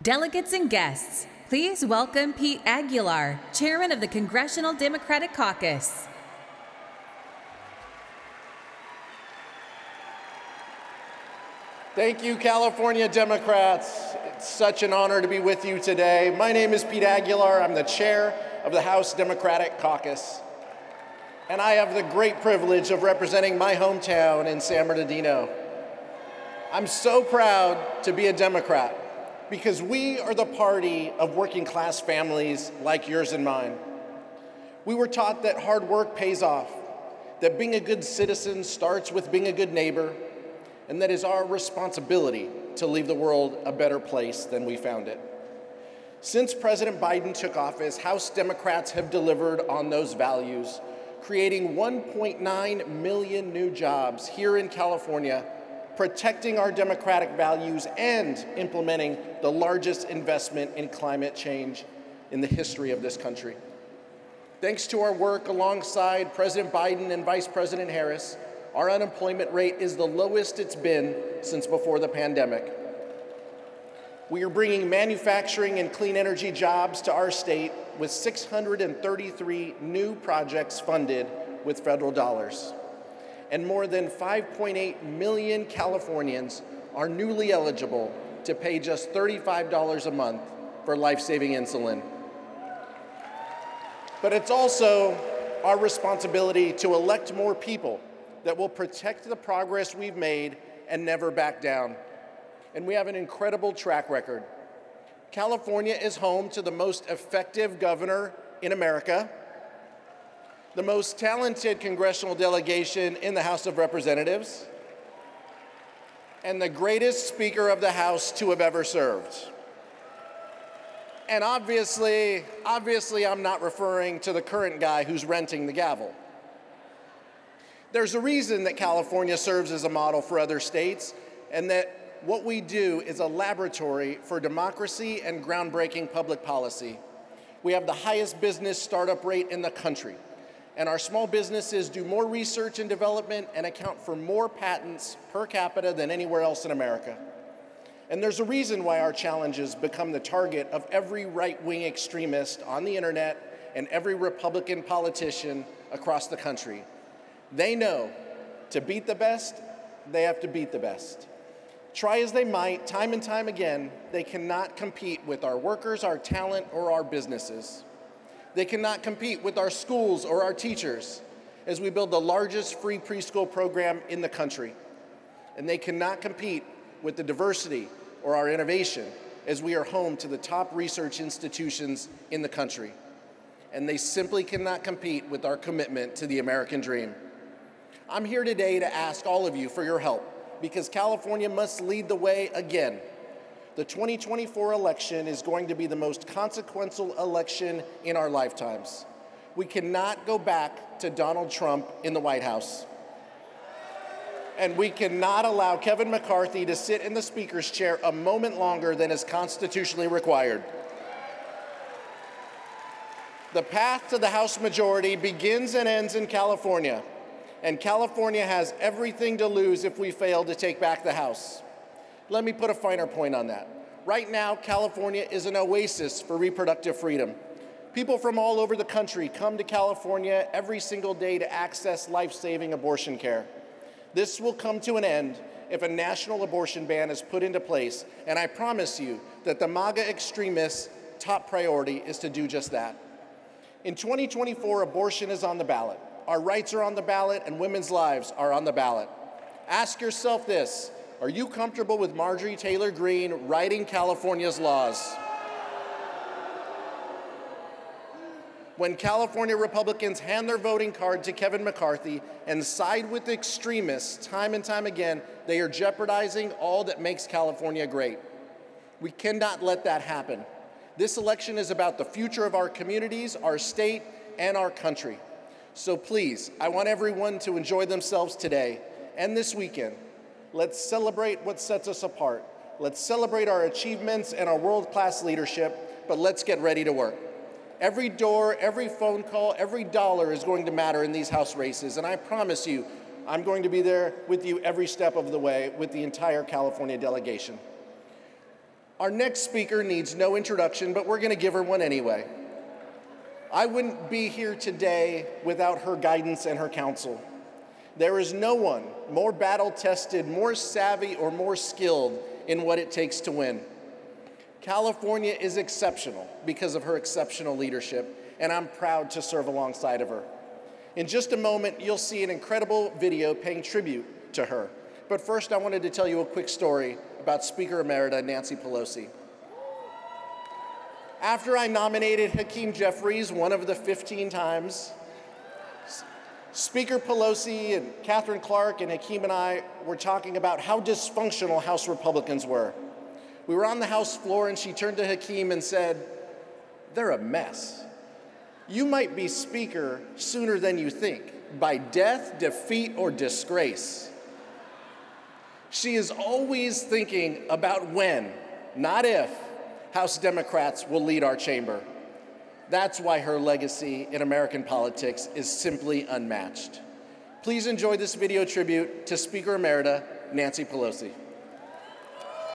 Delegates and guests, please welcome Pete Aguilar, Chairman of the Congressional Democratic Caucus. Thank you, California Democrats. It's such an honor to be with you today. My name is Pete Aguilar. I'm the chair of the House Democratic Caucus. And I have the great privilege of representing my hometown in San Bernardino. I'm so proud to be a Democrat because we are the party of working class families like yours and mine. We were taught that hard work pays off, that being a good citizen starts with being a good neighbor, and that is our responsibility to leave the world a better place than we found it. Since President Biden took office, House Democrats have delivered on those values, creating 1.9 million new jobs here in California, protecting our democratic values, and implementing the largest investment in climate change in the history of this country. Thanks to our work alongside President Biden and Vice President Harris, our unemployment rate is the lowest it's been since before the pandemic. We are bringing manufacturing and clean energy jobs to our state with 633 new projects funded with federal dollars. And more than 5.8 million Californians are newly eligible to pay just $35 a month for life-saving insulin. But it's also our responsibility to elect more people that will protect the progress we've made and never back down. And we have an incredible track record. California is home to the most effective governor in America, the most talented congressional delegation in the House of Representatives, and the greatest Speaker of the House to have ever served. And obviously, I'm not referring to the current guy who's renting the gavel. There's a reason that California serves as a model for other states, and that what we do is a laboratory for democracy and groundbreaking public policy. We have the highest business startup rate in the country, and our small businesses do more research and development and account for more patents per capita than anywhere else in America. And there's a reason why our challenges become the target of every right-wing extremist on the internet and every Republican politician across the country. They know to beat the best, they have to beat the best. Try as they might, time and time again, they cannot compete with our workers, our talent, or our businesses. They cannot compete with our schools or our teachers as we build the largest free preschool program in the country. And they cannot compete with the diversity or our innovation as we are home to the top research institutions in the country. And they simply cannot compete with our commitment to the American dream. I'm here today to ask all of you for your help because California must lead the way again. The 2024 election is going to be the most consequential election in our lifetimes. We cannot go back to Donald Trump in the White House. And we cannot allow Kevin McCarthy to sit in the Speaker's chair a moment longer than is constitutionally required. The path to the House majority begins and ends in California. And California has everything to lose if we fail to take back the House. Let me put a finer point on that. Right now, California is an oasis for reproductive freedom. People from all over the country come to California every single day to access life-saving abortion care. This will come to an end if a national abortion ban is put into place, and I promise you that the MAGA extremists' top priority is to do just that. In 2024, abortion is on the ballot. Our rights are on the ballot, and women's lives are on the ballot. Ask yourself this: are you comfortable with Marjorie Taylor Greene writing California's laws? When California Republicans hand their voting card to Kevin McCarthy and side with extremists time and time again, they are jeopardizing all that makes California great. We cannot let that happen. This election is about the future of our communities, our state, and our country. So please, I want everyone to enjoy themselves today and this weekend. Let's celebrate what sets us apart. Let's celebrate our achievements and our world-class leadership, but let's get ready to work. Every door, every phone call, every dollar is going to matter in these House races, and I promise you, I'm going to be there with you every step of the way with the entire California delegation. Our next speaker needs no introduction, but we're going to give her one anyway. I wouldn't be here today without her guidance and her counsel. There is no one more battle-tested, more savvy, or more skilled in what it takes to win. California is exceptional because of her exceptional leadership, and I'm proud to serve alongside of her. In just a moment, you'll see an incredible video paying tribute to her. But first, I wanted to tell you a quick story about Speaker Emerita Nancy Pelosi. After I nominated Hakeem Jeffries one of the 15 times, Speaker Pelosi and Catherine Clark and Hakeem and I were talking about how dysfunctional House Republicans were. We were on the House floor and she turned to Hakeem and said, "They're a mess. You might be Speaker sooner than you think, by death, defeat, or disgrace." She is always thinking about when, not if, House Democrats will lead our chamber. That's why her legacy in American politics is simply unmatched. Please enjoy this video tribute to Speaker Emerita Nancy Pelosi.